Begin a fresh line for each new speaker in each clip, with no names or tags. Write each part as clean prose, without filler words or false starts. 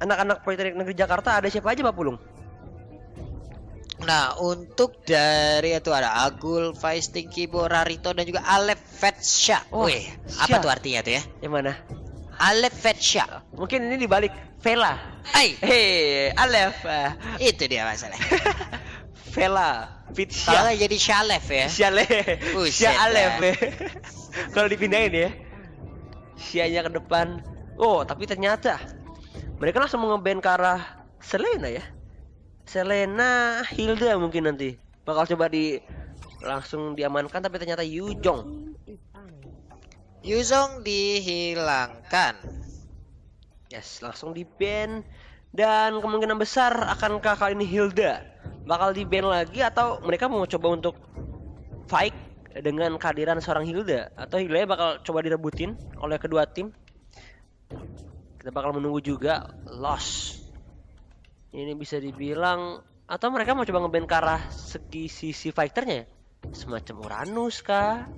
anak-anak Politeknik Negeri Jakarta ada siapa aja Pak Pulung?
Nah, untuk dari itu ada Agul, Faiz, Kibo, Rarito dan juga Alef Fetsha.
Oh,
Wih, apa tuh artinya tuh ya?
Yang mana?
Alef Fetsha.
Mungkin ini dibalik Vela.
Hai,
Hei, Alef.
itu dia masalah.
Vela, Fitsha.
Kalau jadi Shalef ya.
Syale.
Buset,
Sya Alef. Kalau dipindahin ya. Syanya ke depan. Oh, tapi ternyata mereka langsung nge-ban ke arah Selena ya. Selena, Hilda mungkin nanti bakal coba langsung diamankan, tapi ternyata Yuzong
dihilangkan.
Yes, langsung di-ban. Dan kemungkinan besar akankah kali ini Hilda bakal di-ban lagi, atau mereka mau coba untuk fight dengan kehadiran seorang Hilda, atau Hilda bakal coba direbutin oleh kedua tim. Kita bakal menunggu juga. Loss ini bisa dibilang, atau mereka mau coba nge-ban ke arah sisi fighternya, semacam Uranus kah?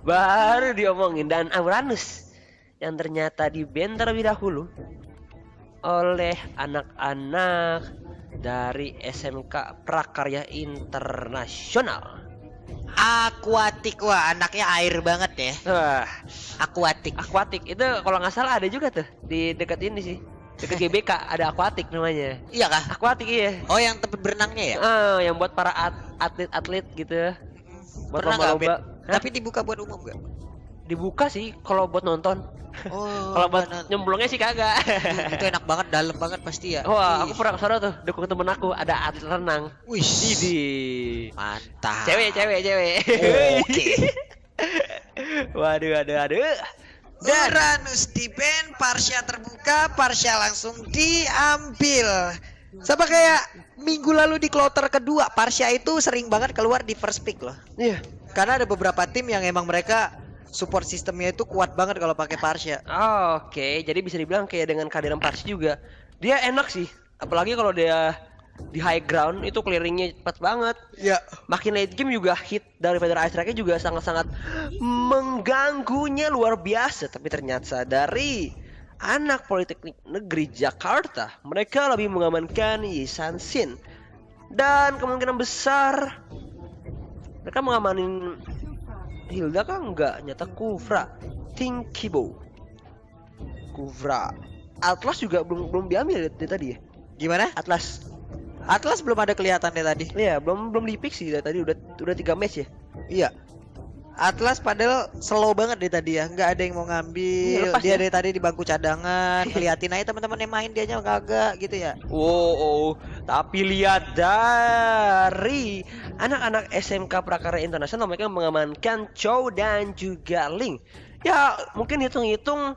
Baru diomongin. Dan Uranus yang ternyata di-ban terlebih dahulu oleh anak-anak dari SMK Prakarya Internasional.
Aquatic, wah anaknya air banget ya.
Wah,
Aquatic.
itu kalau nggak salah ada juga tuh di dekat ini sih, dekat GBK ada Aquatic namanya.
Iya kah?
Aquatic, iya.
Oh, yang tempat berenangnya ya?
Yang buat para atlet-atlet gitu. Buat
Pernah nggak,
lomba-lomba.
Bet? Tapi dibuka buat umum gak?
Dibuka sih kalau buat nonton.
Oh,
Kalau buat nyemplungnya sih kagak.
itu enak banget, dalam banget pasti ya.
Wah, aku pernah kesana tuh, dukung temen aku ada atlet renang.
Wih,
Idi.
mantap.
Cewek.
Oke.
Waduh.
Uranus di-ban, Parsha terbuka, Parsha langsung diambil. Sama kayak minggu lalu di kloter kedua, Parsha itu sering banget keluar di first pick loh.
Iya.
Karena ada beberapa tim yang emang mereka support sistemnya itu kuat banget kalau pakai Parsha.
Oke, jadi bisa dibilang kayak dengan kehadiran Parsi juga dia enak sih. Apalagi kalau dia di high ground itu clearingnya cepat banget.
Ya.
Makin late game juga hit dari Feather Ice Strike-nya juga sangat-sangat mengganggunya luar biasa. Tapi ternyata dari anak Politeknik Negeri Jakarta, mereka lebih mengamankan Yisan Shin. Dan kemungkinan besar mereka mengamanin Hilda kan enggak, nyata Kufra, Kibo, Kufra, Atlas juga belum diambil dari tadi ya.
Gimana? Atlas belum ada kelihatan deh tadi.
Iya, belum di pick sih dari tadi, udah 3 match ya.
Iya. Atlas padahal slow banget deh tadi ya, nggak ada yang mau ngambil. Dia dari tadi di bangku cadangan, ngeliatin aja teman-teman yang main, dianya kagak gitu ya.
Tapi lihat dari anak-anak SMK Prakarya Internasional, mereka mengamankan Chow dan juga Ling. Ya mungkin hitung-hitung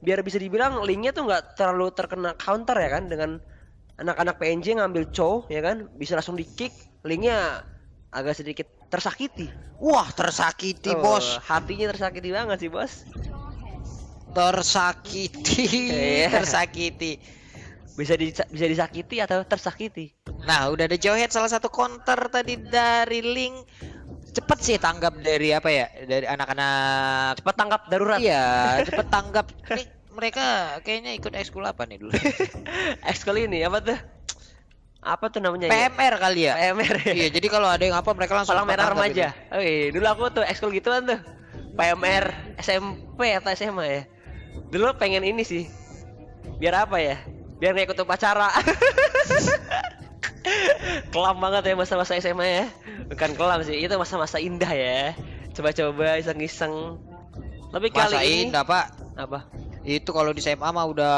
biar bisa dibilang Lingnya tuh nggak terlalu terkena counter ya kan, dengan anak-anak PNJ ngambil Chow ya kan, bisa langsung di kick. Lingnya agak sedikit tersakiti.
Wah, tersakiti bos.
Hatinya tersakiti banget sih bos.
Tersakiti.
Bisa disakiti atau tersakiti.
Nah, udah ada Jawhead, salah satu counter tadi dari Link. Cepet sih tanggap dari apa ya? Dari anak-anak.
Cepet tanggap darurat.
Iya, cepet tanggap. Ini mereka kayaknya ikut ekskul apa nih dulu?
Ekskul ini apa tuh? Apa tuh namanya?
PMR ya? Kali ya?
PMR.
Iya, jadi kalau ada yang apa mereka langsung
Palang Merah Remaja. Dulu aku tuh ekskul gituan tuh. PMR SMP atau SMA ya. Dulu pengen ini sih. Biar apa ya? Biar nggak ikut upacara. Kelam banget ya masa-masa SMA ya. Bukan kelam sih, itu masa-masa indah ya. Coba-coba iseng-iseng. Tapi kali
masa
ini
indah, Pak.
apa?
Itu kalau di SMA mah udah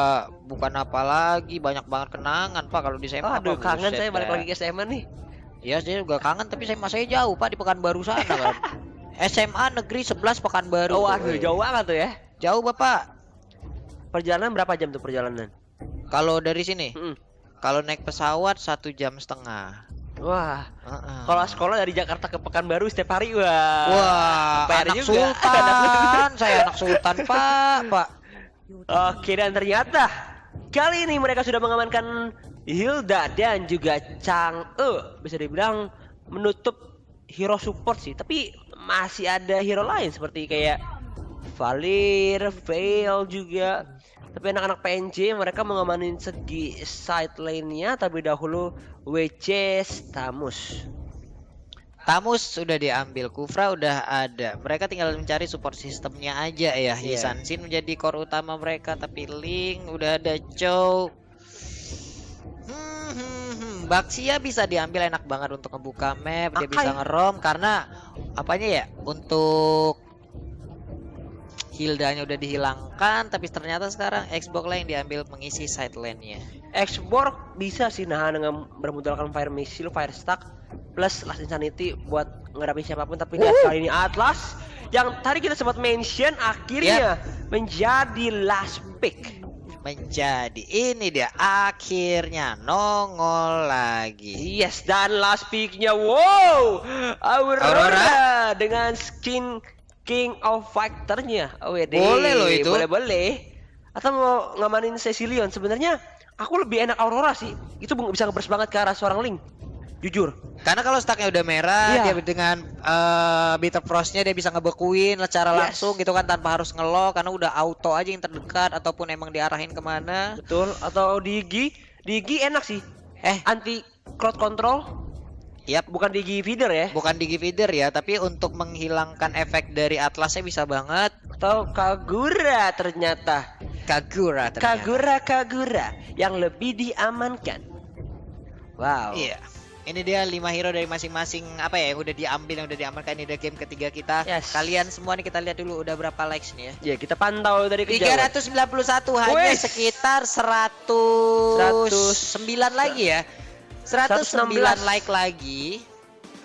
bukan apa lagi, banyak banget kenangan Pak kalau di SMA.
Aduh, kangen saya balik lagi ke SMA nih.
Iya, saya juga kangen, tapi saya jauh Pak, di Pekanbaru sana kan. SMA Negeri 11 Pekanbaru.
Oh, aduh, jauh banget tuh ya.
Jauh Bapak.
Perjalanan berapa jam tuh perjalanan?
Kalau dari sini? Kalau naik pesawat 1,5 jam.
Wah, kalau sekolah dari Jakarta ke Pekanbaru setiap hari,
wah, anak juga. Sultan, saya anak Sultan Pak.
Oke, dan ternyata kali ini mereka sudah mengamankan Hilda dan juga Chang'e. Bisa dibilang menutup hero support sih, tapi masih ada hero lain seperti kayak Valir, Veil juga. Tapi anak-anak PNJ mereka mau ngamanin segi side lane-nya terlebih dahulu, WC Tamus.
Tamus sudah diambil, Kufra udah ada. Mereka tinggal mencari support sistemnya aja ya.
Iya.
Yisansin menjadi core utama mereka, tapi Link udah ada Chow. Baxia bisa diambil, enak banget untuk ngebuka map, dia bisa ngerom karena apanya ya? Untuk Hildanya udah dihilangkan, tapi ternyata sekarang Xbox lah yang diambil mengisi side lane-nya.
Xborg bisa sih nahan dengan bermodalkan Fire Missile, Fire Stack plus Last Insanity buat ngadapin siapapun. Tapi lihat kali ini Atlas yang tadi kita sempat mention akhirnya menjadi last pick.
Menjadi ini dia akhirnya nongol lagi.
Yes, dan last picknya wow, Aurora dengan skin King of Fighter-nya.
Boleh loh itu.
Boleh. Atau mau ngamanin Cecilion, sebenarnya aku lebih enak Aurora sih. Itu bisa ngeburst banget ke arah seorang Link. Jujur.
Karena kalau stacknya udah merah, dia dengan Bitter Frost-nya dia bisa ngebekuin secara langsung gitu kan, tanpa harus nge-lock karena udah auto aja yang terdekat ataupun emang diarahin kemana.
Betul. Atau Digi enak sih. Anti crowd control.
Yap.
Bukan Digi feeder ya.
Bukan Digi feeder ya, tapi untuk menghilangkan efek dari Atlasnya bisa banget.
Atau Kagura ternyata. Kagura yang lebih diamankan. Wow.
Iya. Ini dia 5 hero dari masing-masing apa ya yang udah diambil, yang udah diamankan. Ini udah game ketiga kita. Kalian semua nih kita lihat dulu udah berapa likes nih ya.
Ya, kita pantau dari kejauhan.
391 hanya sekitar 109 lagi ya. 109 like lagi.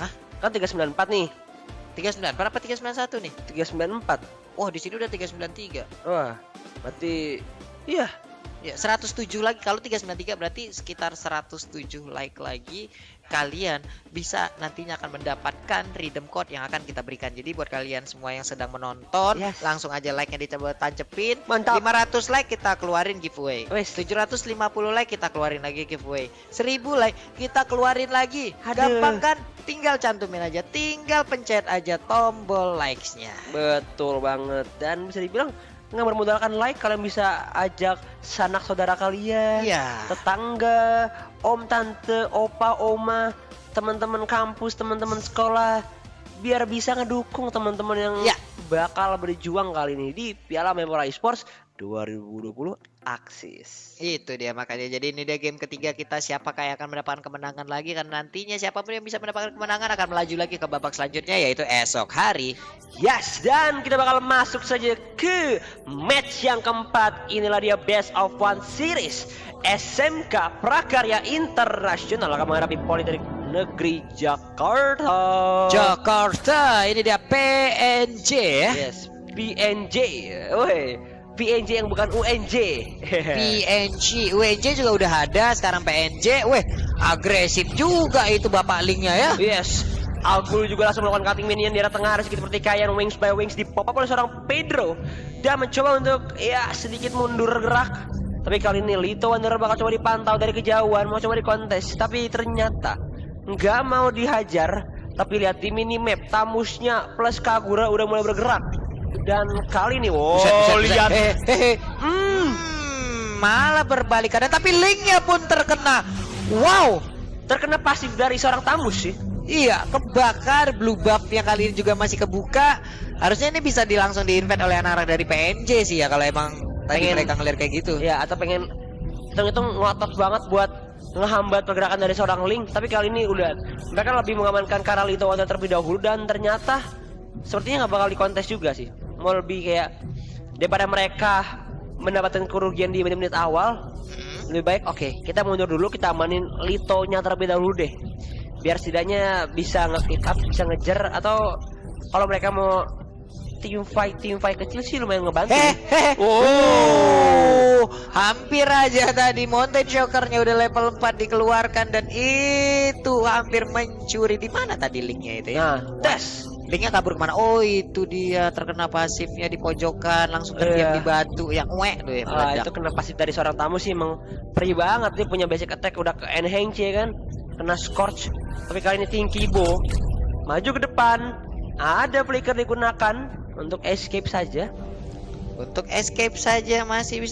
Hah?
Kan 394 nih.
39. Berapa 391 nih?
394.
Oh, di sini udah 393.
Wah, berarti iya.
Ya, 107 lagi. Kalau 393 berarti sekitar 107 like lagi. Kalian bisa nantinya akan mendapatkan redeem code yang akan kita berikan. Jadi buat kalian semua yang sedang menonton, langsung aja like-nya dicoba tancepin.
Mantap.
500 like kita keluarin giveaway. 750 like kita keluarin lagi giveaway. 1000 like kita keluarin lagi. Gampang kan? Tinggal cantumin aja, tinggal pencet aja tombol likes-nya.
Betul banget. Dan bisa dibilang nggak bermodalkan like, kalian bisa ajak sanak saudara kalian, tetangga, om, tante, opa, oma, teman-teman kampus, teman-teman sekolah, biar bisa ngedukung teman-teman yang bakal berjuang kali ini di Piala Menpora Esports 2020 Axis.
Itu dia, makanya jadi ini dia game ketiga kita. Siapakah yang akan mendapatkan kemenangan lagi, karena nantinya siapapun yang bisa mendapatkan kemenangan akan melaju lagi ke babak selanjutnya, yaitu esok hari.
Yes, dan kita bakal masuk saja ke match yang keempat. Inilah dia Best of One Series SMK Prakarya Internasional akan menghadapi Politeknik Negeri Jakarta.
Ini dia PNJ ya.
Yes, PNJ. PNJ yang bukan UNJ.
UNJ juga udah ada, sekarang PNJ. Agresif juga itu Bapak Linknya ya.
Yes. Agul juga langsung melakukan cutting minion di arah tengah, ada sedikit pertikaian wings by wings di pop up oleh seorang Pedro dan mencoba untuk sedikit mundur gerak. Tapi kali ini Lito Wanderer bakal coba dipantau dari kejauhan, mau coba dikontes, tapi ternyata nggak mau dihajar. Tapi lihat di minimap, Tamusnya plus Kagura udah mulai bergerak. Dan kali ini, lihat,
malah berbalik keadaan, tapi Linknya pun terkena. Wow,
terkena pasif dari seorang Tamus sih.
Iya, kebakar. Blue buff yang kali ini juga masih kebuka. Harusnya ini bisa langsung di-invade oleh anak-anak dari PNJ sih ya, kalau emang tadi mereka ngeliat kayak gitu.
Ya, atau pengen hitung-hitung ngotot banget buat ngehambat pergerakan dari seorang Link. Tapi kali ini udah mereka lebih mengamankan karena Lito Wanderer terlebih dahulu, dan ternyata sepertinya nggak bakal dikontes juga sih. Mau lebih kayak daripada mereka mendapatkan kerugian di menit-menit awal, lebih baik kita mundur dulu, kita amanin Litonya terlebih dahulu deh, biar setidaknya bisa nge-keep up, bisa ngejar. Atau kalau mereka mau team fight kecil sih lumayan ngebantu.
Hampir aja tadi Mountain Shocker-nya udah level 4 dikeluarkan, dan itu hampir mencuri. Di mana tadi Linknya itu ya?
Tes
Linknya kabur kemana? Oh, itu dia terkena pasifnya di pojokan, langsung terdiam di batu yang
itu kena pasif dari seorang tamu sih, emang perih banget. Dia punya basic attack udah ke enhance ya kan, kena scorch. Tapi kali ini Tinky Bo maju ke depan, ada flicker digunakan untuk escape saja.
Untuk escape saja masih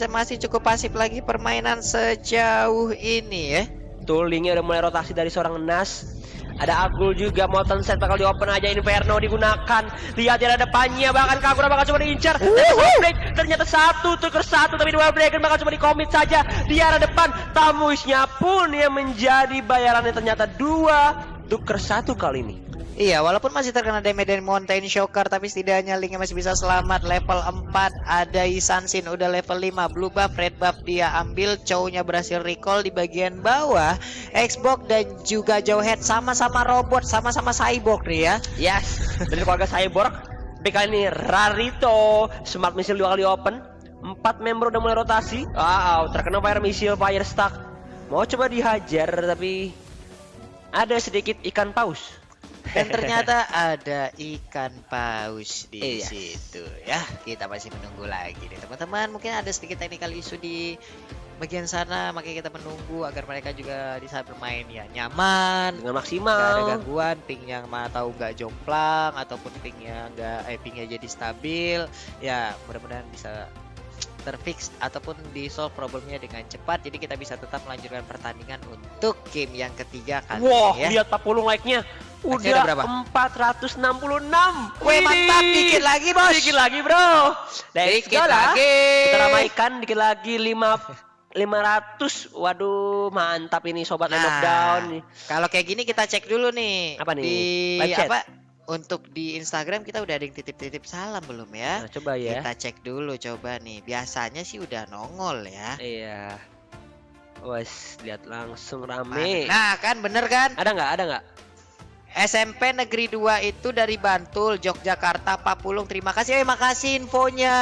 cukup pasif lagi permainan sejauh ini ya.
Tuh linknya udah mulai rotasi dari seorang Nas. Ada Agul juga, Molten Set bakal di open aja, Inferno digunakan. Lihat di depannya, bahkan Kagura bakal coba diincar. Ternyata satu, tuker satu, tapi dua Dragon bakal coba di-commit saja. Di arah depan, Tamusnya pun yang menjadi bayarannya ternyata 2, tuker 1 kali ini.
Iya, walaupun masih terkena damage dari Mountain Shocker, tapi setidaknya linknya masih bisa selamat. Level 4 ada Isansin udah level 5. Blue buff, red buff dia ambil. Chow-nya berhasil recall di bagian bawah. Xbox dan juga Jawhead sama-sama robot, sama-sama cyborg nih ya.
Yes, dari keluarga Cyborg. Tapi kali ini Rarito, Smart Missile 2 kali open. 4 member udah mulai rotasi. Wow, terkena Fire Missile, Fire Stack. Mau coba dihajar, tapi ada sedikit ikan paus.
Dan ternyata ada ikan paus di
Iya.
situ ya. Kita masih menunggu lagi nih teman-teman. Mungkin ada sedikit technical issue di bagian sana, makanya kita menunggu agar mereka juga bisa bermain ya nyaman,
Dengan
nggak ada
maksimal.
gangguan, pingnya mana tahu nggak jomplang ataupun pingnya jadi stabil. Ya mudah-mudahan bisa terfix ataupun di solve problemnya dengan cepat, jadi kita bisa tetap melanjutkan pertandingan untuk game yang ketiga kali
Wah,
ini ya.
lihat 40 like-nya.
Like-nya
Udah
udah berapa?
466.
Wih, mantap, dikit lagi bos.
Dikit lagi, bro. Let's
Dikit
go lah.
lagi.
Kita ramaikan dikit lagi 500. Waduh, mantap ini sobat Land of Down nih.
Kalau kayak gini kita cek dulu nih.
Apa nih?
Di
Live chat?
apa? Untuk di Instagram kita udah ada yang titip-titip salam belum ya?
Nah, coba ya.
Kita cek dulu coba nih. Biasanya sih udah nongol ya.
Iya. Wes, lihat langsung rame.
Nah, kan bener kan?
Ada nggak? Ada nggak?
SMP Negeri 2 itu dari Bantul, Yogyakarta, Papulung. Terima kasih, makasih infonya.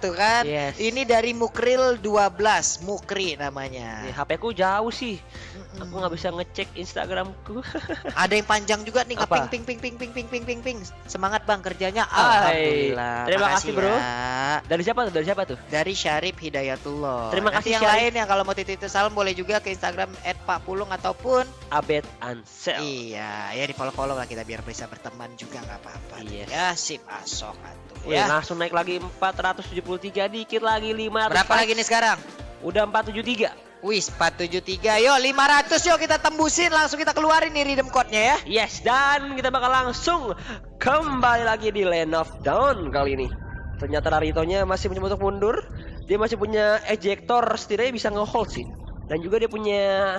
Tuh kan.
Yes.
Ini dari Mukril 12, Mukri namanya.
HP ku jauh sih. Aku nggak bisa ngecek Instagramku.
Ada yang panjang juga nih,
Apa?
ping. Semangat Bang kerjanya.
Hai.
Alhamdulillah.
Terima
Makasih
kasih, bro.
ya.
Dari siapa tuh? Dari siapa tuh?
Dari Syarif Hidayatullah.
Terima
Nanti
kasih,
yang
Syarif.
lain yang kalau mau titip salam boleh juga ke Instagram @pakpulung ataupun
Abed Ansel.
iya, ya di follow lah kita biar bisa berteman juga nggak apa-apa.
Yes.
Ya, sip asok atuh
Wih,
ya.
langsung naik lagi 473, dikit lagi 500.
Berapa lagi nih sekarang?
Udah 473.
Wis 473. Yuk 500 yuk kita tembusin, langsung kita keluarin nih redeem code-nya ya.
Yes, dan kita bakal langsung kembali lagi di Land of Dawn kali ini. Ternyata Rarito-nya masih mencoba untuk mundur. Dia masih punya ejector, setidaknya bisa nge-hold sih. Dan juga dia punya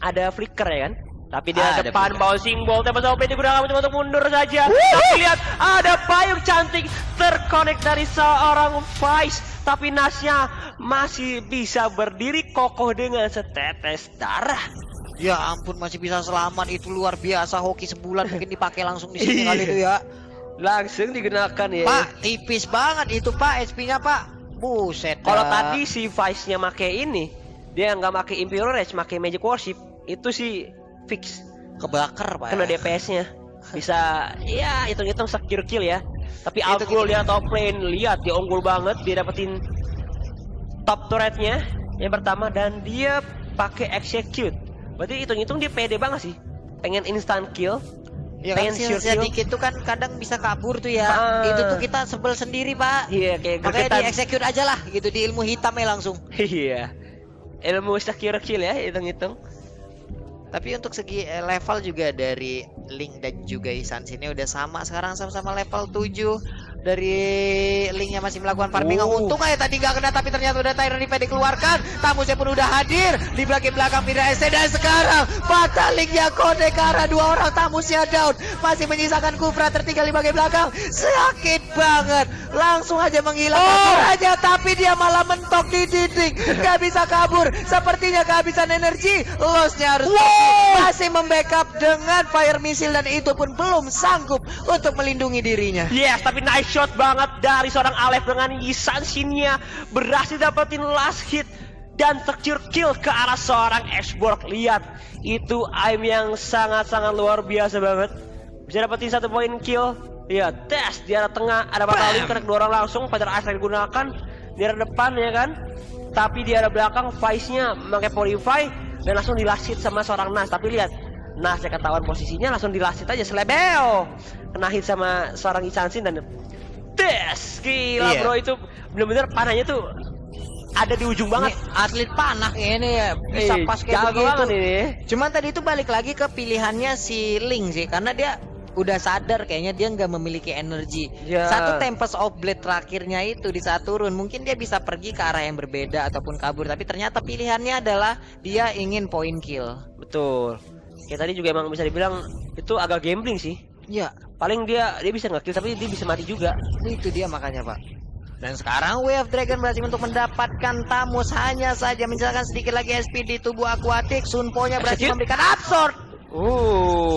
ada flicker ya kan. Tapi dia
Ada
depan
flicker.
bouncing ball, tempat OP digunakan mencoba untuk mundur saja. Tapi lihat ada payung cantik terkonek dari seorang Vice. Tapi Nasnya masih bisa berdiri kokoh dengan setetes darah.
Ya ampun masih bisa selamat, itu luar biasa. Hoki sebulan mungkin dipakai langsung di sini kali itu ya.
Langsung digunakan ya.
Pak, tipis banget itu Pak HP-nya Pak. Buset.
Kalau
dah.
tadi si Vice-nya make ini, dia nggak make Imperial Rage, make Magic Worship, itu sih fix.
kebakar Pak.
Kena DPS-nya. Bisa, ya hitung-hitung secure kill ya. Tapi
Itu
Algol
gitu.
lihat top lane, lihat dia unggul banget, dia dapetin top turret-nya yang pertama dan dia pakai execute. Berarti hitung-hitung dia pede banget sih. Pengen instant kill.
Ya kan
pengen sure kill.
sedikit tuh kan kadang bisa kabur tuh ya.
Ah.
Itu tuh kita sebel sendiri Pak.
Iya, kayak
Makanya
gregetan.
di execute aja lah gitu, di ilmu hitamnya langsung.
Iya. Ilmu secure kill ya, hitung-hitung.
Tapi untuk segi level juga dari Link dan juga Isan sini udah sama sekarang, sama-sama level 7. Dari Linknya masih melakukan farming. Untung aja tadi nggak kena, tapi ternyata udah Tyrant dikeluarkan. Tamusnya pun udah hadir di belakang Pindra SC, dan sekarang Fatal Linknya kode ke arah 2 orang. Tamusnya down, masih menyisakan Kufra tertinggal di bagian belakang. Sakit banget, langsung aja menghilang. Kabur aja, tapi dia malah mentok di dinding. Gak bisa kabur, sepertinya kehabisan energi. Lossnya harus masih membackup dengan fire missile, dan itu pun belum sanggup untuk melindungi dirinya.
Yes, tapi nice shot banget dari seorang Alef dengan Yisansinnya berhasil dapetin last hit dan secure kill ke arah seorang Ashborg. Lihat, itu aim yang sangat-sangat luar biasa banget. Bisa dapetin 1 poin kill. Lihat, tes di arah tengah ada Batalin, kena 2 orang langsung. Pada Ice digunakan di arah depan ya kan. Tapi di arah belakang Vice-nya memakai Purify dan langsung di last hit sama seorang Nas. Tapi lihat, Nasnya ketahuan posisinya, langsung di last hit aja selebeo. Kena hit sama seorang Isansin dan Des. Gila
Iya.
bro, itu bener-bener panahnya tuh ada di ujung banget.
Ini atlet panah ini ya bisa pas kayak
jago banget
begitu.
ini.
Cuman tadi itu balik lagi ke pilihannya si Link sih, karena dia udah sadar kayaknya dia nggak memiliki energi.
Ya.
Satu Tempest of Blade terakhirnya itu di saat turun, mungkin dia bisa pergi ke arah yang berbeda ataupun kabur, tapi ternyata pilihannya adalah dia ingin point kill.
Betul. Kayak tadi juga emang bisa dibilang itu agak gambling sih.
Ya,
Paling dia bisa nge-kill tapi dia bisa mati juga.
itu dia makanya Pak. Dan sekarang Way of Dragon berhasil untuk mendapatkan Tamus, hanya saja menjelaskan sedikit lagi SP di tubuh akuatik. Sunpo-nya berhasil
Execute.
memberikan absorb.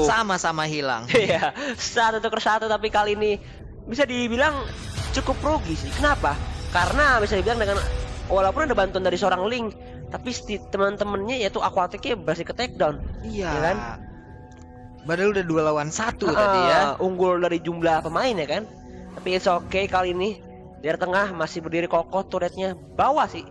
Sama-sama hilang.
Iya, satu tuker satu, tapi kali ini bisa dibilang cukup rugi sih. Kenapa? Karena bisa dibilang dengan walaupun ada bantuan dari seorang Link, tapi teman-temannya yaitu Aquatic-nya berhasil ke take down.
Iya
Ya kan?
Padahal udah 2 lawan 1 tadi ya.
Unggul dari jumlah pemain ya kan. Tapi it's okay kali ini. Dari tengah masih berdiri kokoh, turretnya bawah sih.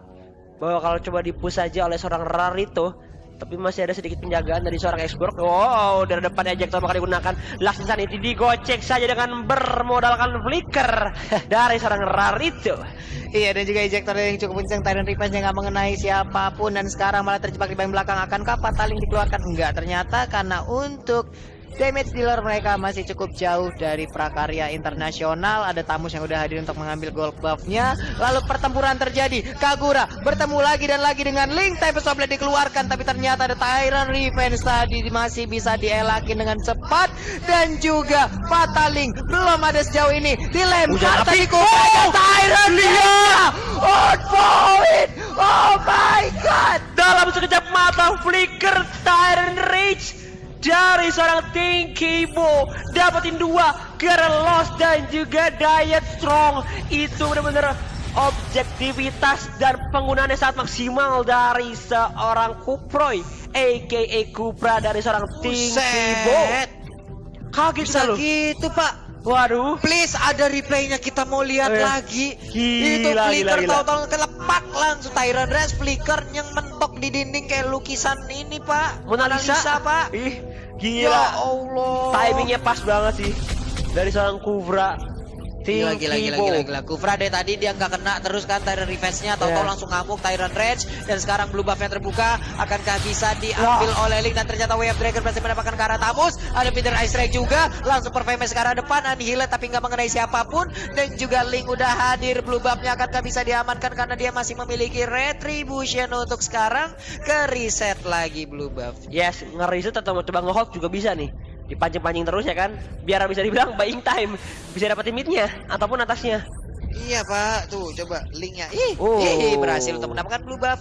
Bahwa kalau coba dipush saja oleh seorang Rarito, tapi masih ada sedikit penjagaan dari seorang Exborg. Wow, dari depan ejector bakal digunakan. Last Insanity digocek saja dengan bermodalkan flicker dari seorang Rarito.
Iya, dan juga ejector yang cukup kencang. Tyrant Revenge yang nggak mengenai siapapun, dan sekarang malah terjebak di bagian belakang. Akankah Pataling dikeluarkan? Enggak, ternyata karena untuk damage dealer mereka masih cukup jauh dari prakarya internasional. Ada Tamus yang udah hadir untuk mengambil gold buff-nya. Lalu pertempuran terjadi. Kagura bertemu lagi dan lagi dengan Link. Tempest of Blade dikeluarkan, tapi ternyata ada Tyrant Revenge tadi masih bisa dielakin dengan cepat. Dan juga Pataling belum ada sejauh ini. Dilempar tadi Tyrant dia on point. Oh my god.
Dalam sekejap mata flicker Tyrant Rage dari seorang Tinky Bo dapetin 2 karena Lost dan juga Diet Strong. Itu benar-benar objektivitas dan penggunaannya sangat maksimal dari seorang Kuproy aka Kupra dari seorang Tinky Bo. Kaget
Bisa
loh.
gitu Pak.
Waduh.
Please ada replaynya, kita mau lihat lagi. Itu
Gila,
flicker
gila.
tahu-tahu kelepak langsung Tyrant Rage, flicker yang mentok di dinding kayak lukisan ini Pak.
Mona Lisa,
Pak.
Ih,
Ya
gila.
Allah.
Timingnya pas banget sih dari seorang Kupra.
Gila.
Tinky Bo.
Kufra dari tadi dia nggak kena terus kan Tyrant Revenge-nya, tahu-tahu
Yeah.
langsung ngamuk Tyrant Rage, dan sekarang blue buff-nya terbuka. Akankah bisa diambil oleh Link, dan ternyata Way of Dragon berhasil mendapatkan ke arah Tamus. Ada Peter Ice Strike juga, langsung perfect ke arah depan, Annihilate tapi nggak mengenai siapapun. Dan juga Link udah hadir, blue buff-nya akankah bisa diamankan karena dia masih memiliki Retribution untuk sekarang ke reset lagi blue buff.
Yes, nge-reset atau mau coba nge-hold juga bisa nih. Dipancing-pancing terus ya kan, biar bisa dibilang buying time, bisa dapetin mid-nya ataupun atasnya.
Iya Pak, tuh coba linknya.
Berhasil untuk mendapatkan blue buff.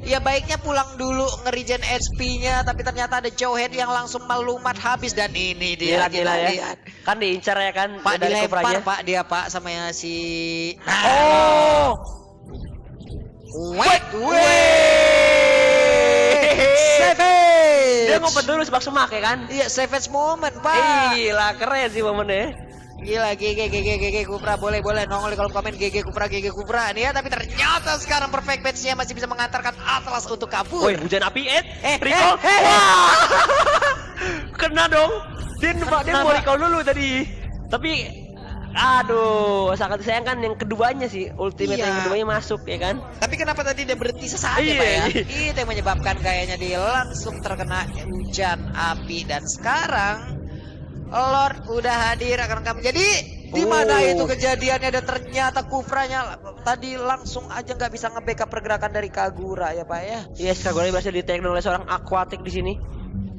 Ya baiknya pulang dulu nge-regen HP-nya, tapi ternyata ada Jowhead yang langsung melumat habis, dan ini dia
Gila
kita
ya.
lihat.
Kan diincar ya kan
Pak
dari
dilempar
Kupranya.
Pak dia Pak sama yang si
Oh.
wait.
Savage.
Dia ngumpet dulu sebak-semak ya kan.
Iya, savage moment Pak.
Gila, keren sih momennya.
Gila, GG Kupra, boleh nongol di kolom komen GG Kupra nih ya, tapi ternyata sekarang perfect match-nya masih bisa mengantarkan Atlas untuk kabur.
Woi, hujan api recall. Wah. Kena dong. Dia mau recall dulu tadi. Tapi aduh, sangat disayangkan yang keduanya sih, ultimate
Iya.
yang keduanya masuk ya kan.
Tapi kenapa tadi dia berhenti sesaat
Iya,
ya Pak ya?
iya.
Itu yang menyebabkan kayaknya dia langsung terkena hujan api, dan sekarang Lord udah hadir, akankah menjadi di mana itu kejadiannya, dan ternyata Kufranya tadi langsung aja nggak bisa nge-backup pergerakan dari Kagura ya Pak ya.
Yes, Kagura berhasil di-take oleh seorang Aquatic di sini.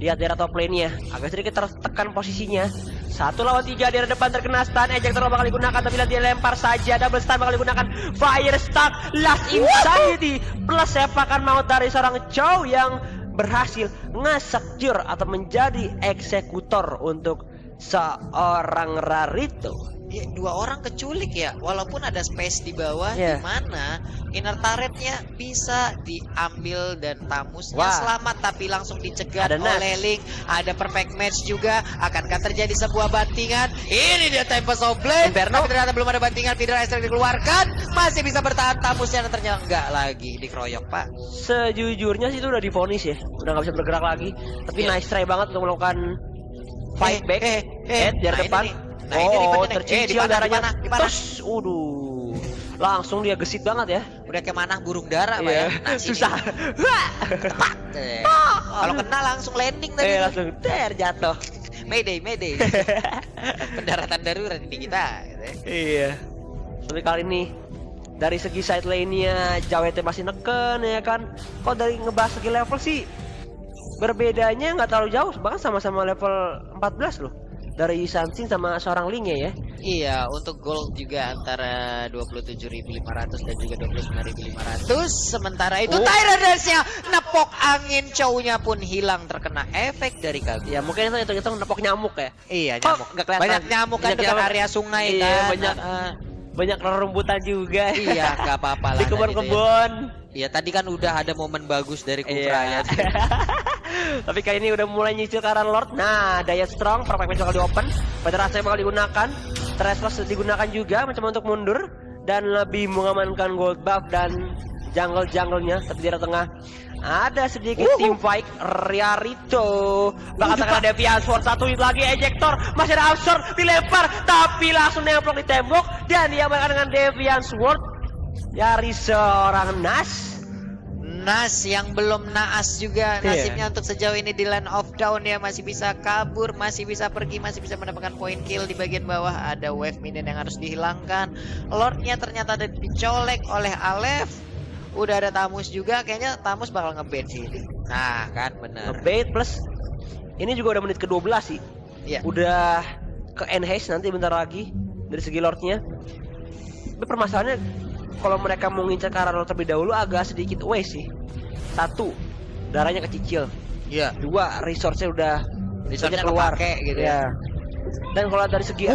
Lihat daerah top lane-nya, agak sedikit tertekan posisinya. 1 lawan 3 di depan terkena stun, ejector bakal digunakan, tapi lihat dia lempar saja, double stun bakal digunakan, fire stun, last insanity, plus sepakan maut dari seorang Chow yang berhasil nge-secure atau menjadi eksekutor untuk seorang Rarito.
Ya, 2 orang keculik ya, walaupun ada space di bawah,
Iya.
di mana inner turretnya bisa diambil dan Tamusnya
Wah.
selamat, tapi langsung dicegat
Ada Nash.
oleh Link. Ada perfect match juga, akankah terjadi sebuah bantingan? Ini dia Tempest of Blade,
Inferno.
tapi ternyata belum ada bantingan. Peter Ice Strike dikeluarkan, masih bisa bertahan Tamusnya, dan ternyata enggak lagi dikeroyok Pak.
Sejujurnya sih itu udah divonis ya, udah nggak bisa bergerak lagi. Tapi
Iya.
nice try banget untuk melakukan fight back,
Nah
dari depan.
ini nih, Nah, ini ribetnya nih.
tercicil
Dipanah,
darahnya.
dipanah.
Tos, waduh. Langsung dia gesit banget ya.
Udah kayak manah burung dara Pak
Iya,
ya. Nah, sini.
susah.
Tepat. Kalau kena langsung landing tadi.
Langsung jatuh.
Mayday, mayday. Pendaratan darurat ini kita. Gitu ya.
Iya. Tapi kali ini dari segi side lane-nya JWT masih neken ya kan. Kok dari ngebahas segi level sih berbedanya nggak terlalu jauh, bahkan sama-sama level 14 loh. Dari Sansin sama seorang Ling ya.
Iya, untuk gold juga antara 27.500 dan juga 29.500. Sementara itu Tyrannus-nya nepok angin, cownya pun hilang terkena efek dari Kagura.
Ya mungkin itu nepok nyamuk ya.
Iya,
Oh,
nyamuk.
nggak kelihatan.
Banyak nyamuk kan
Banyak
dekat
nyamuk.
area sungai
Iya,
kan.
banyak. Banyak rerumputan juga.
Iya, nggak apa-apa lah.
Di
tadi tuh ya.
kebun-kebun.
Iya, tadi kan udah ada momen bagus dari
Iya.
Kufra ya.
Tapi kali ini udah mulai nyicil ke arah Lord. Nah, daya strong, perfect match bakal di open. Federasi bakal digunakan. Teresos digunakan juga mencoba untuk mundur dan lebih mengamankan gold buff dan jungle-jungle-nya. Tapi di arah tengah ada sedikit team fight. Riarito bakal terkena Deviant Sword, satu hit lagi ejector, masih ada absorb, dilempar tapi langsung nemplok di tembok dan dia diamankan dengan Deviant Sword dari seorang Nas.
Nas yang belum naas juga nasibnya untuk sejauh ini di Land of Dawn, ya masih bisa kabur, masih bisa pergi, masih bisa mendapatkan point kill. Di bagian bawah ada wave minion yang harus dihilangkan. Lordnya ternyata ada dicolek oleh Aleph. Udah ada Tamus juga, kayaknya Tamus bakal nge-bait sih ini. Nah kan bener.
Ngebait plus ini juga udah menit ke-12 sih.
Iya.
Udah ke enhance nanti bentar lagi dari segi Lordnya. Tapi permasalahannya kalau mereka mau ngincar ke arah Lord terlebih dahulu agak sedikit waste sih. Satu, darahnya kecicil.
Iya.
Dua, resource-nya udah
Resource-nya
keluar
kepake gitu ya.
Dan kalau dari segi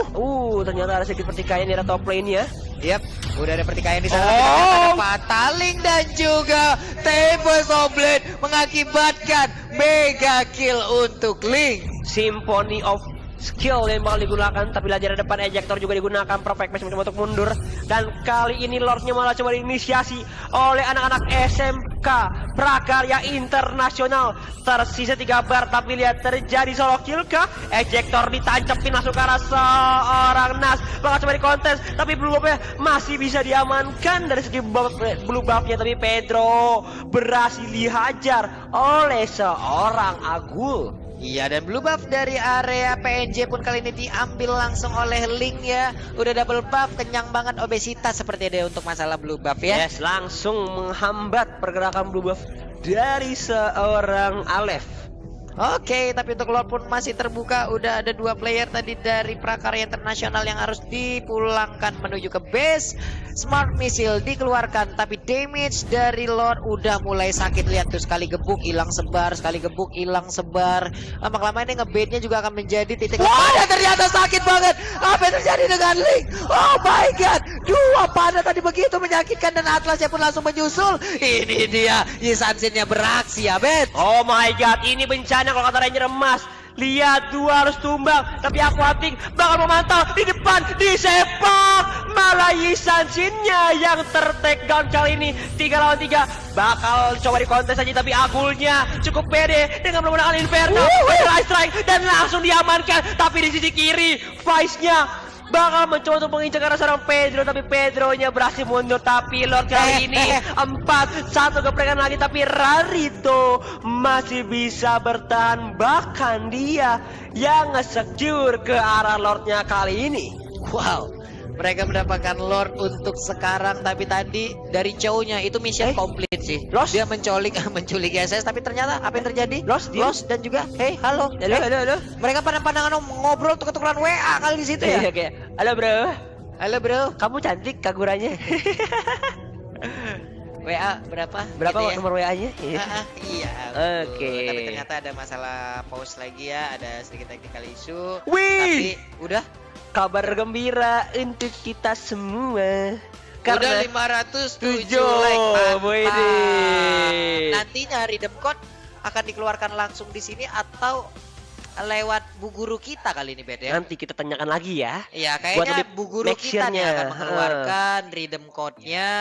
ternyata ada sedikit pertikaian di arah top lane-nya.
Yap, udah ada pertikaian di sana. Ternyata ada Fataling dan juga Tempest of Blade mengakibatkan mega kill untuk Ling.
Symphony of Skill yang bakal digunakan, tapi di jarak depan ejector juga digunakan, perfect match mencoba untuk mundur. Dan kali ini Lordnya malah coba diinisiasi oleh anak-anak SMK Prakarya Internasional. Tersisa 3 bar, tapi lihat terjadi solo kill kah? Ejector ditancapin masuk ke arah seorang Nas, bakal coba dikontes, tapi blue buff-nya masih bisa diamankan dari segi blue buff-nya. Tapi Pedro berhasil dihajar oleh seorang Agul.
Iya, dan blue buff dari area PNJ pun kali ini diambil langsung oleh Ling ya. Udah double buff, kenyang banget, obesitas seperti dia untuk masalah blue buff ya.
Yes, langsung menghambat pergerakan blue buff dari seorang Aleph.
Oke, tapi untuk Lord pun masih terbuka. Udah ada 2 player tadi dari Prakarya Internasional yang harus dipulangkan menuju ke base. Smart Missile dikeluarkan, tapi damage dari Lord udah mulai sakit. Lihat tuh, sekali gebuk hilang sebar, sekali gebuk hilang sebar. Lama-lama ini ngebaitnya juga akan menjadi titik. Wah, ternyata sakit banget. Apa yang terjadi dengan Ling? Oh my god, 2 panah tadi begitu menyakitkan dan Atlasnya pun langsung menyusul. Ini dia, Yisansinnya beraksi ya, Bet.
Oh my god, ini bencana kalau kata Ranger Emas. Lihat, 2 harus tumbang, tapi Aquatic bakal memantau di depan, disepak. Malah Yisansinnya yang ter-take down kali ini. 3 lawan 3 bakal coba dikontes aja, tapi Agulnya cukup pede dengan menggunakan Inferno, strike dan langsung diamankan. Tapi di sisi kiri Vice-nya bakal mencoba untuk mengincar ke arah seorang Pedro, tapi Pedronya berhasil mundur. Tapi Lord kali ini 4-1 geprekan lagi, tapi Rarito masih bisa bertahan, bahkan dia yang nge-secure ke arah Lordnya kali ini.
Wow, mereka mendapatkan Lord untuk sekarang, tapi tadi dari cownya itu mission complete sih.
Lost?
Dia menculik SS, tapi ternyata apa yang terjadi?
Lost
Dan juga halo.
Halo.
Mereka pandang-pandangan ngobrol tuker-tukeran WA kali di situ ya.
Iya, kayak, halo bro, kamu cantik Kaguranya.
WA berapa?
Berapa
Gitu ya?
nomor WA-nya?
Iya.
Oke.
Tapi ternyata ada masalah pause lagi ya, ada sedikit technical issue.
Wih!
Tapi udah
Kabar gembira untuk kita semua.
udah 507 like.
Widih.
Nantinya redeem code akan dikeluarkan langsung di sini atau lewat Bu Guru kita kali ini, Bet ya.
Nanti kita tanyakan lagi ya.
Iya,
Buat
kayaknya
lebih
Bu Guru
make
kita nih
sure-nya.
akan mengeluarkan redeem code-nya.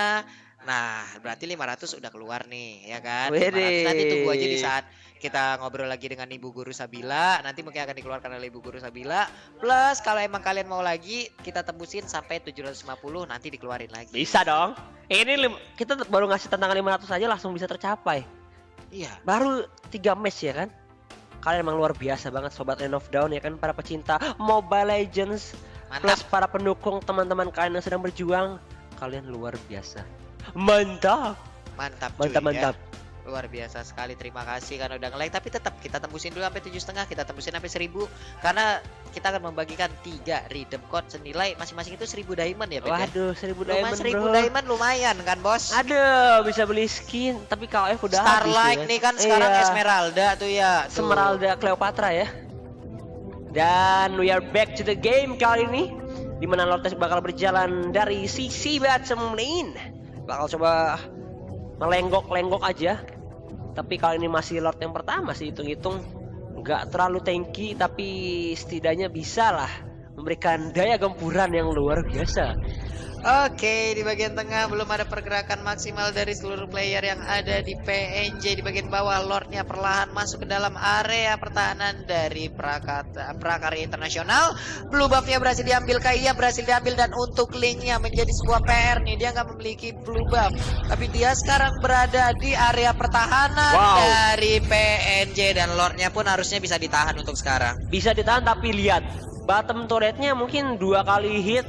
Nah, berarti 500 udah keluar nih, ya kan? 500. Nanti tunggu aja di saat kita ngobrol lagi dengan Ibu Guru Sabila. Nanti mungkin akan dikeluarkan oleh Ibu Guru Sabila. Plus kalau emang kalian mau lagi, kita tembusin sampai 750 nanti dikeluarin lagi.
Bisa dong. Ini kita baru ngasih tantangan 500 aja langsung bisa tercapai.
Iya.
Baru 3 match ya kan? Kalian emang luar biasa banget Sobat Land of Dawn ya kan, para pecinta Mobile Legends.
Mantap.
Plus para pendukung teman-teman kalian yang sedang berjuang. Kalian luar biasa. Mantap.
Mantap cuy,
Mantap, mantap.
ya. Luar biasa sekali, terima kasih karena udah nge-like. Tapi tetap kita tembusin dulu sampai 7,5, kita tembusin sampai 1000. Karena kita akan membagikan 3 redeem code senilai masing-masing itu 1000 diamond ya, Bet, ya?
Waduh, 1000
Lumayan,
diamond
1000
bro.
diamond lumayan kan, Bos?
Aduh, bisa beli skin. Tapi KOF udah
Starlight
habis ya.
nih kan sekarang
Iya.
Esmeralda tuh ya. Tuh.
Esmeralda Cleopatra ya. Dan we are back to the game kali ini, dimana Lord Test bakal berjalan dari sisi bottom lane. Bakal coba melenggok-lenggok aja. Tapi kali ini masih Lord yang pertama sih, hitung-hitung nggak terlalu tanky, tapi setidaknya bisa lah memberikan daya gempuran yang luar biasa.
Oke, di bagian tengah belum ada pergerakan maksimal dari seluruh player yang ada di PNJ. Di bagian bawah Lordnya perlahan masuk ke dalam area pertahanan dari Prakarya Internasional. Blue buffnya berhasil diambil, Kaya berhasil diambil, dan untuk Linknya menjadi sebuah PR nih. Dia nggak memiliki blue buff, tapi dia sekarang berada di area pertahanan dari PNJ, dan Lordnya pun harusnya bisa ditahan untuk sekarang.
Bisa ditahan, tapi lihat bottom turretnya mungkin 2 kali hit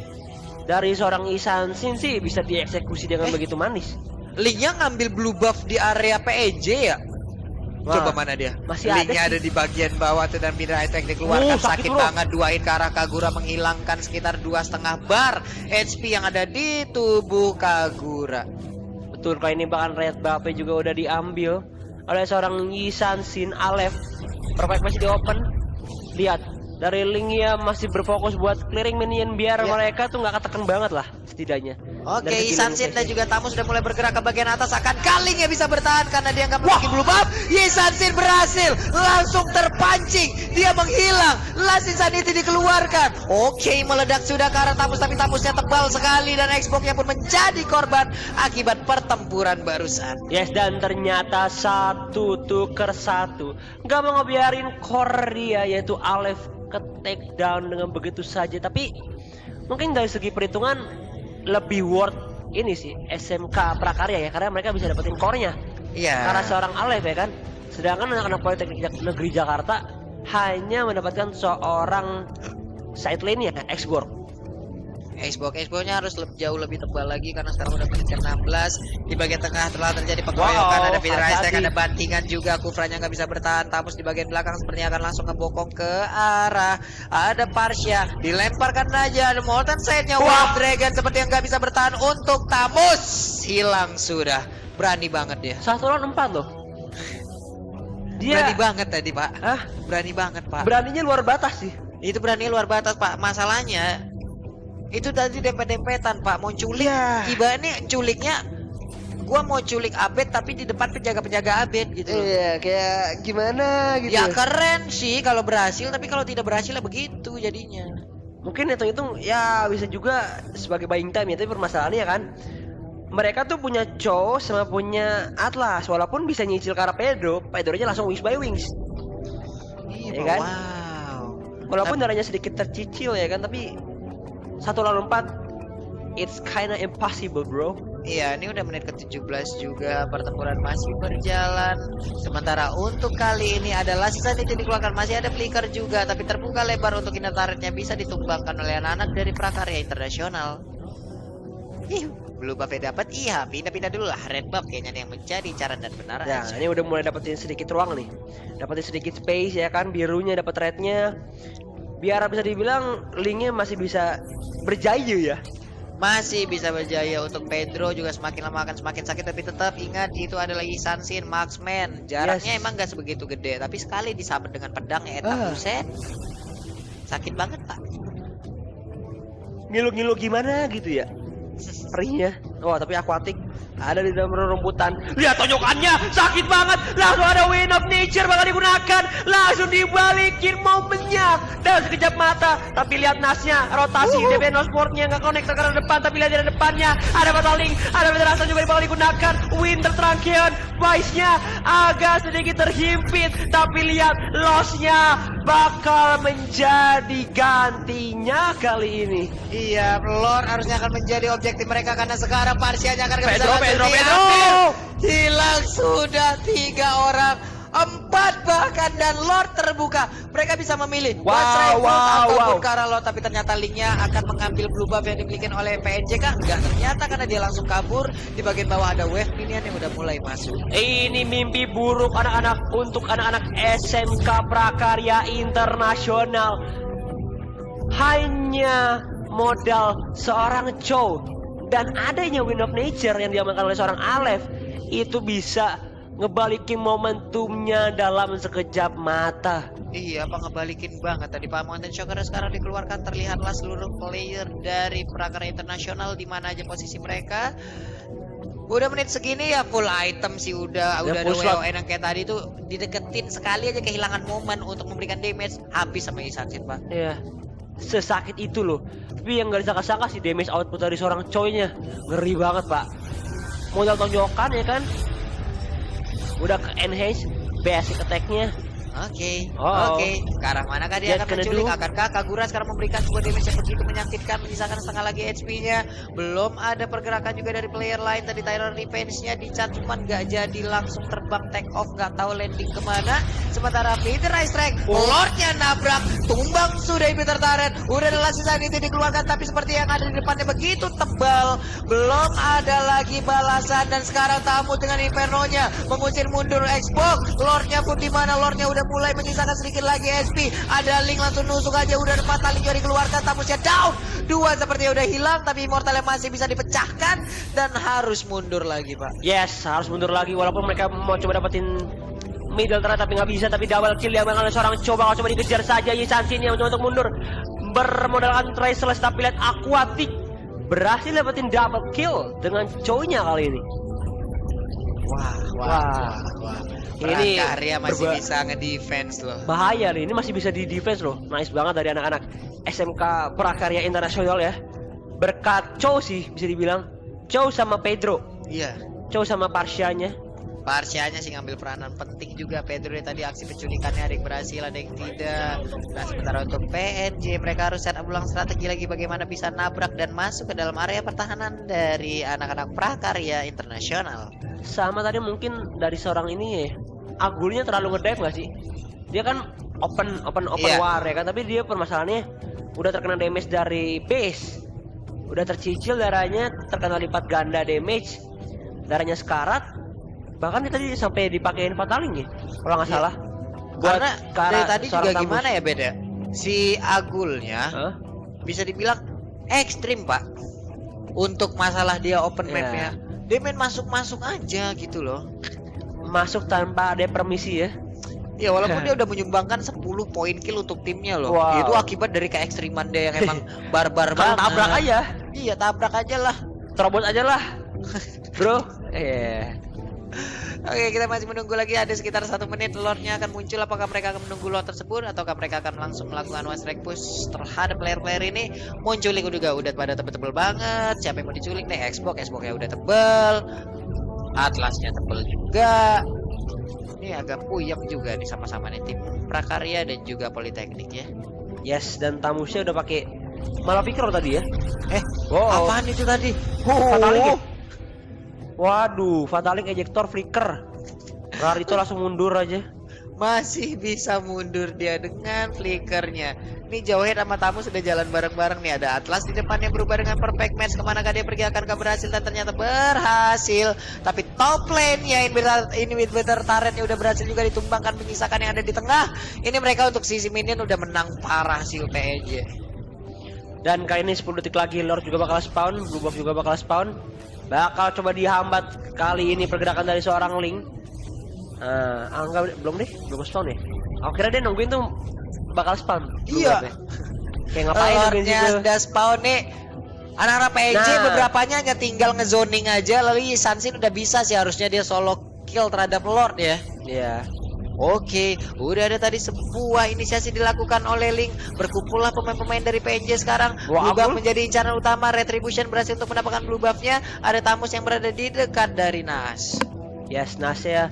dari seorang Isansin sih bisa dieksekusi dengan begitu manis.
Linknya ngambil blue buff di area PNJ ya?
Wah,
Coba mana dia?
masih ada
Linknya ada
sih.
di bagian bawah tuh, dan Midnight Attack dikeluarkan.
Sakit,
Sakit
bro.
banget, 2 hit ke arah Kagura, menghilangkan sekitar 2,5 bar HP yang ada di tubuh Kagura.
Betul, kali ini bahkan red buff juga udah diambil oleh seorang Isansin Aleph. Perfect masih di open. Lihat, dari Linknya masih berfokus buat clearing minion biar
Ya.
mereka tuh nggak ketekan banget lah setidaknya.
Oke,
Dari segi
Isansin
lane
dan juga Tamu sudah mulai bergerak ke bagian atas. Akan Kalingnya bisa bertahan karena dia nggak memiliki blue buff. Isansin berhasil, langsung terpancing. Dia menghilang. Last Insanity dikeluarkan. Oke, meledak sudah ke arah Tamus, tapi Tamusnya tebal sekali dan Xbox-nya pun menjadi korban akibat pertempuran barusan.
Yes, dan ternyata 1 tuker 1. Nggak mau ngebiarin core dia yaitu Aleph ke take down dengan begitu saja. Tapi mungkin dari segi perhitungan lebih worth ini sih SMK Prakarya ya, karena mereka bisa dapetin core-nya
Iya.
karena seorang Aleph ya kan. Sedangkan anak-anak Politeknik Negeri Jakarta hanya mendapatkan seorang side lane-nya Xborg.
Xbox-nya harus jauh lebih tebal lagi karena sekarang udah menit ke-16. Di bagian tengah telah terjadi pengeroyokan,
Wow,
ada Peter Isaac,
hati-hati.
ada bantingan juga. Kufranya nggak bisa bertahan. Tamus di bagian belakang sepertinya akan langsung ngebokong ke arah ada Parsha. Dilemparkan aja, ada Molten Side-nya.
Wah.
Wow, Dragon seperti yang nggak bisa bertahan untuk Tamus. Hilang sudah. Berani banget dia.
1 lawan 4 loh.
Berani
Dia
banget tadi, Pak.
Hah?
Berani banget, Pak.
Beraninya luar batas sih.
Itu berani luar batas, Pak. Masalahnya itu tadi dempet-dempetan, Pak. Mau culik.
Iya.
Iba ini culiknya, gua mau culik Abed tapi di depan penjaga-penjaga Abed gitu loh.
Iya, kayak gimana gitu.
Ya keren sih kalau berhasil, tapi kalau tidak berhasil ya begitu jadinya.
Mungkin hitung-hitung ya bisa juga sebagai buying time ya, tapi permasalahannya kan mereka tuh punya Cho sama punya Atlas, walaupun bisa nyicil ke arah Pedro-nya langsung wings by wings.
Iya,
Ya kan?
wow.
Walaupun darahnya sedikit tercicil ya kan, tapi 1 lawan 4 it's kinda impossible bro.
Iya, ini udah menit ke-17 juga, pertempuran masih berjalan. Sementara untuk kali ini adalah sisa titik dikeluarkan, masih ada flicker juga, tapi terbuka lebar untuk inner turretnya bisa ditumbangkan oleh anak-anak dari Prakarya Internasional. Blue buff dapat, iya pindah-pindah dulu lah. Red buff kayaknya yang menjadi cara dan benar
Ya,
aja.
ini udah mulai dapetin sedikit ruang nih. Dapetin sedikit space ya kan, birunya dapat rednya. Biar bisa dibilang Linknya masih bisa berjaya ya.
Masih bisa berjaya. Untuk Pedro juga semakin lama akan semakin sakit, tapi tetap ingat itu adalah Isansin marksman. Jaraknya
Yes.
emang gak sebegitu gede, tapi sekali disabet dengan pedangnya etak buset. Sakit banget, Pak.
Ngilu-ngilu gimana gitu ya. Perihnya. Oh, tapi Aquatic ada di dalam rumputan. Lihat tonjokannya, sakit banget. Langsung ada win of Nature bakal digunakan, langsung dibalikin momennya dalam sekejap mata. Tapi lihat nasnya, rotasi DB No Sportnya nggak connect ke depan, tapi lihat di depannya ada Fataling, ada Federasi juga bakal digunakan. Winter Trankeon, Vice-nya agak sedikit terhimpit, tapi lihat loss-nya bakal menjadi gantinya kali ini.
Iya, Lord harusnya akan menjadi objektif mereka karena sekarang Parsianya akan
Pedro.
Hilang sudah 3 orang, 4 bahkan, dan Lord terbuka. Mereka bisa memilih ataupun Kara Lord, tapi ternyata linknya akan mengambil blue buff yang dimiliki oleh PNJ kah? Enggak, ternyata karena dia langsung kabur. Di bagian bawah ada wave minion yang udah mulai masuk.
Ini mimpi buruk anak-anak untuk anak-anak SMK Prakarya Internasional. Hanya modal seorang Chow dan adanya Wind of Nature yang diamankan oleh seorang Aleph itu bisa ngebalikin momentumnya dalam sekejap mata.
Iya, apa ngebalikin banget tadi Pak Mountain Shocker sekarang dikeluarkan, terlihatlah seluruh player dari Prakarya Internasional di mana aja posisi mereka. Udah menit segini ya full item sih udah ada WON yang kayak tadi tuh dideketin sekali aja kehilangan momen untuk memberikan damage, habis sama Isansin, Pak.
Iya. Sesakit itu loh. Tapi yang gak disangka-sangka sih damage output dari seorang Choi-nya. Ngeri banget, Pak. Modal tonjokan ya kan. Udah ke enhance basic attack-nya.
Oke.
Oh.
Ke arah manakah dia akan menculik? Akankah Kagura sekarang memberikan sebuah damage yang begitu menyakitkan, menyisakan setengah lagi HP-nya? Belum ada pergerakan juga dari player lain. Tadi Tyron Revenge-nya dicat, cuman gak jadi langsung terbang take off, gak tahu landing kemana. Sementara Peter Ice Strike, Lord-nya nabrak, tumbang sudah Peter Turret. Udah ada sisa itu dikeluarkan, tapi seperti yang ada di depannya begitu tebal. Belum ada lagi balasan, dan sekarang tamu dengan Inferno-nya mengusir mundur Xbox. Lord-nya pun di mana? Lord-nya udah mulai menyisakan sedikit lagi SP. Ada Link langsung nusuk aja, udah ada Fataling juga dikeluarkan, tamusnya down. 2 sepertinya udah hilang, tapi Immortalnya masih bisa dipecahkan dan harus mundur lagi, Pak.
Yes, harus mundur lagi walaupun mereka mau coba dapetin middle turret tapi nggak bisa, tapi double kill yang bakal seorang coba dikejar saja Yisansin yang untuk mundur bermodalkan Traceless, tapi lihat Aquatic berhasil dapetin double kill dengan Choi-nya kali ini. Wah. Ini
Prakarya masih bisa nge-defense loh.
Bahaya nih, ini masih bisa di defense loh. Nice banget dari anak-anak SMK Prakarya Internasional ya. Berkat Chow sih bisa dibilang. Chow sama Pedro.
Iya.
Chow sama Parsianya.
Parsianya sih ngambil peranan penting juga. Pedro tadi aksi penculikannya ada yang berhasil, ada yang tidak. Nah sementara untuk PNJ mereka harus set up ulang strategi lagi bagaimana bisa nabrak dan masuk ke dalam area pertahanan dari anak-anak Prakarya Internasional.
Sama tadi mungkin dari seorang ini ya, Agulnya terlalu ngedive nggak sih? Dia kan open war ya kan, tapi dia permasalahannya udah terkena damage dari base, udah tercicil darahnya, terkena lipat ganda damage, darahnya sekarat, bahkan dia tadi sampai dipakein Fataling ya, kalau nggak salah.
Karena dari tadi juga
tambus.
gimana ya beda, si Agulnya bisa dibilang ekstrim Pak, untuk masalah dia open mapnya. Dia main masuk-masuk aja gitu loh.
Masuk tanpa ada permisi ya.
Ya walaupun dia udah menyumbangkan 10 poin kill untuk timnya loh.
Wow.
Itu akibat dari keekstriman dia yang emang barbar banget.
Tabrak aja.
Iya, tabrak aja lah.
Terobos aja lah. Bro.
Oke, kita masih menunggu lagi, ada sekitar 1 menit. Lordnya akan muncul. Apakah mereka akan menunggu Lord tersebut ataukah mereka akan langsung melakukan one strike push terhadap player-player ini? Menculik juga udah pada tebel-tebel banget. Siapa yang mau diculik nih? Xbox-nya udah tebel. Atlasnya tebel juga. Ini agak puyeng juga nih sama-sama nih tim Prakarya dan juga Politeknik ya.
Yes, dan tamusnya udah pakai malah pikir tadi ya.
Apaan itu tadi?
Fataling ya? Waduh, Fataling ejector flicker. Rar itu langsung mundur aja.
Masih bisa mundur dia dengan flickernya. Ini Jawhead sama tamu sudah jalan bareng-bareng nih. Ada Atlas di depannya berubah dengan perfect match. Kemanakah dia pergi, akankah berhasil? Dan ternyata berhasil. Tapi top lane ya ini with better turretnya udah berhasil juga ditumbangkan, menyisakan yang ada di tengah. Ini mereka untuk sisi minion udah menang parah sih PNJ.
Dan kali ini 10 detik lagi Lord juga bakal spawn, Blue Buff juga bakal spawn. Bakal coba dihambat kali ini pergerakan dari seorang Link. Enggak, belum spawn ya. Aku kira dia nungguin tuh bakal spawn.
Iya.
Kayak ngapain nungguin situ?
Udah spawn nih. Anak-anak PNJ beberapanya hanya tinggal ngezoning aja. Lalu Sansin udah bisa sih harusnya dia solo kill terhadap Lord ya.
Iya.
Oke, udah ada tadi sebuah inisiasi dilakukan oleh Link. Berkumpullah pemain-pemain dari PNJ sekarang.
Wah,
Blue buff
Abul.
menjadi incaran utama. Retribution berhasil untuk mendapatkan blue buffnya. Ada Tamus yang berada di dekat dari Nas.
Yes, Nasya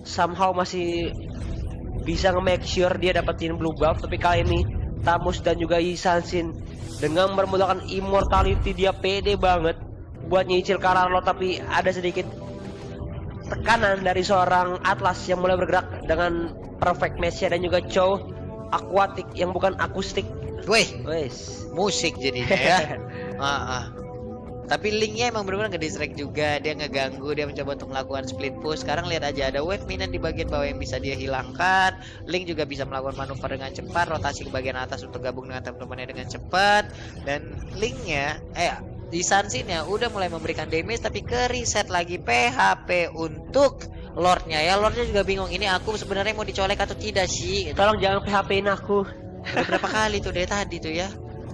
somehow masih bisa nge-make sure dia dapetin blue buff, tapi kali ini Tamus dan juga Yisansin dengan bermodalkan immortality dia pede banget buat nyicil Kararlo, tapi ada sedikit tekanan dari seorang Atlas yang mulai bergerak dengan perfect match-nya dan juga Chow aquatic yang bukan akustik.
Wih,
Wes.
musik jadinya ya. Tapi Linknya emang benar-benar nge-distract juga, dia ngeganggu, dia mencoba untuk melakukan split push. Sekarang lihat aja ada wave minion di bagian bawah yang bisa dia hilangkan. Link juga bisa melakukan manuver dengan cepat, rotasi ke bagian atas untuk gabung dengan teman-temannya dengan cepat. Dan Linknya, di Sansin-nya udah mulai memberikan damage, tapi ke reset lagi PHP untuk Lordnya ya. Lordnya juga bingung, ini aku sebenarnya mau dicolek atau tidak sih?
Tolong jangan PHP-in aku.
Udah berapa kali tuh dari tadi tuh ya.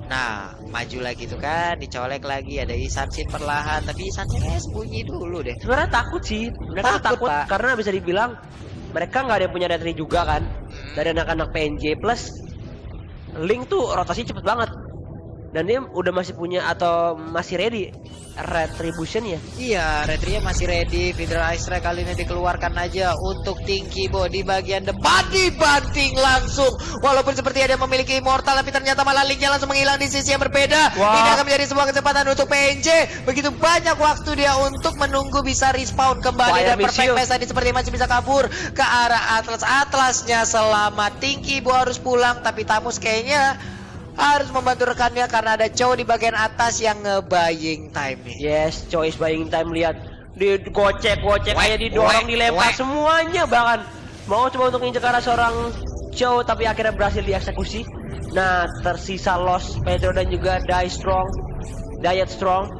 Nah, maju lagi tuh kan, dicolek lagi, ada Isansin perlahan, tapi Isansin sembunyi dulu deh.
Sebenarnya takut sih, mereka
Takut,
takut
Pak.
karena bisa dibilang mereka nggak ada yang punya retri juga kan dari anak-anak PNJ, plus Link tuh rotasi cepet banget dan dia udah masih punya atau masih ready retribution ya.
Iya, Retria masih ready. Feeder Ice Strike kali ini dikeluarkan aja untuk Tinkybo di bagian depan, dibanting langsung. Walaupun seperti ada yang memiliki immortal, tapi ternyata malah Linknya langsung menghilang di sisi yang berbeda.
Wah.
Ini akan menjadi sebuah kesempatan untuk PNJ. Begitu banyak waktu dia untuk menunggu bisa respawn kembali.
Fire
Dan perfect
missile.
match tadi seperti masih bisa kabur ke arah Atlas. Atlasnya selamat. Tinkybo harus pulang, tapi Tamus kayaknya harus membantu rekannya karena ada Chow di bagian atas yang nge-buying time nih.
Yes, choice buying time, lihat digocek kayak
wek,
didorong, dilempar
wek.
semuanya, bahkan mau coba untuk nginjek ke arah seorang Chow tapi akhirnya berhasil dieksekusi. Nah, tersisa Lost, Pedro dan juga Diet Strong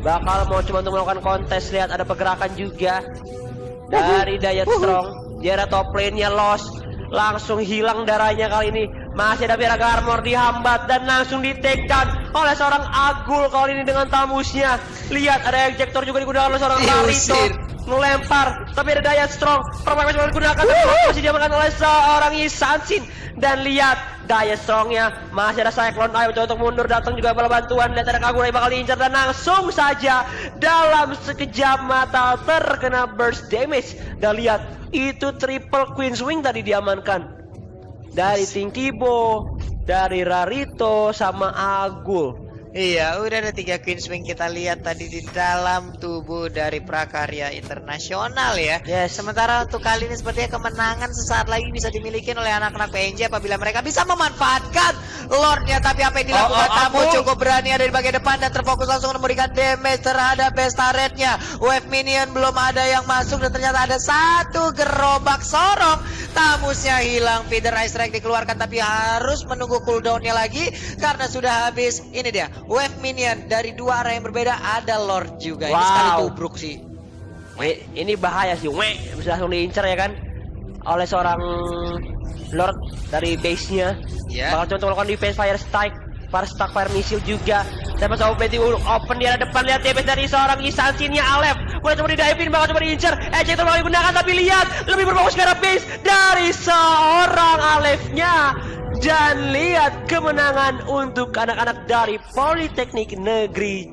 bakal mau coba untuk melakukan kontes. Lihat ada pergerakan juga dari Diet Strong. Dia ada top lane-nya Lost, langsung hilang darahnya kali ini. Masih ada Piraga Armor dihambat dan langsung di take down oleh seorang Agul kali ini dengan Tamusnya. Lihat ada ejector juga digunakan oleh seorang Larito,
Diusir.
ngelempar, tapi ada Diet Strong, permainan masih digunakan, tapi masih diamankan oleh seorang Yisansin. Dan lihat Diet Strongnya masih ada Cyclone Eye mencoba untuk mundur, datang juga bala bantuan. Lihat ada Kagura yang bakal diincar dan langsung saja dalam sekejap mata terkena burst damage. Dan lihat itu triple Queen's Wing tadi diamankan dari Tinkybo, dari Rarito sama Agul.
Iya, udah ada 3 Queen Swing kita lihat tadi di dalam tubuh dari Prakarya Internasional ya.
Yes.
Sementara untuk kali ini sepertinya kemenangan sesaat lagi bisa dimiliki oleh anak-anak PNJ apabila mereka bisa memanfaatkan Lordnya. Tapi apa yang dilakukan Tamu
Agul.
cukup berani ada di bagian depan dan terfokus langsung memberikan damage terhadap base turretnya. Wave minion belum ada yang masuk dan ternyata ada satu gerobak sorong. Tamusnya hilang, Feeder Ice Strike dikeluarkan tapi harus menunggu cooldownnya lagi karena sudah habis. Ini dia wave minion dari dua arah yang berbeda, ada Lord juga. Ini
Wow.
sekali tubruk sih.
Ini bahaya sih, bisa langsung diincar ya kan oleh seorang Lord dari base-nya.
Ya.
Bakal coba melakukan defense fire missile juga. Dan pas open di arah depan, lihat DPS dari seorang Yisansin-nya Alef. Boleh coba di-dive-in, bakal coba diincar. Ejector bakal digunakan, tapi lihat lebih berfokus ke arah base dari seorang Alef-nya. Dan lihat kemenangan untuk anak-anak dari Politeknik Negeri